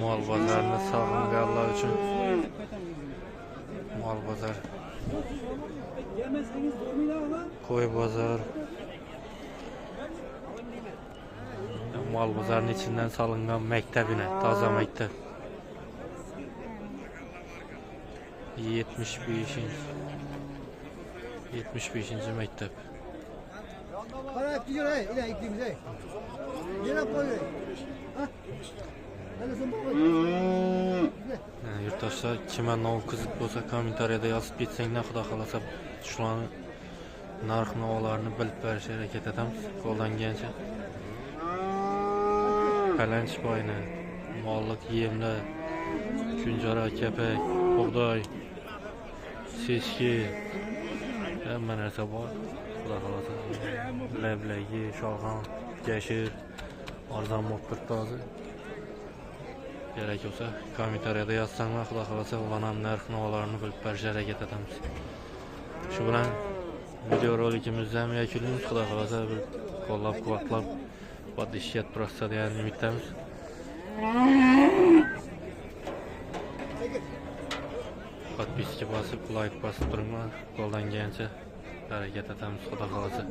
Mol bozorni sog'inganlar uchun mol bozor, qo'y bozor, mol bozorning ichidan solingan maktabini, toza maktab. 75. maktab. Yurtdoshlar kimga nov qiziq bo'lsa kommentariyada yozib ketsanglar, xudo xolasa shularni narx-navolarni bilib berishga harakat etamiz qo'llangancha. Palanch boyni, molliq yemlar, kunjara, kapak, bug'doy, sechki, hamma narsa bor. Xudo xolasa lablagi, sholg'om, gashir, arzon bo'lib turibdi hozir. Kerak bo'lsa kommentariyada yozsanglar, xudo xolasa ularni ham narx-navolarni bilib berishga harakat etamiz. Shu bilan video rolikimizni ham yakunlaymiz. Xudo xolasa bir qo'llab-quvvatlab podishiyat просто degan umiddamiz. Podpiska bosib, like bosib turinglar. Qo'llangancha harakat etamiz, xudo xolasa.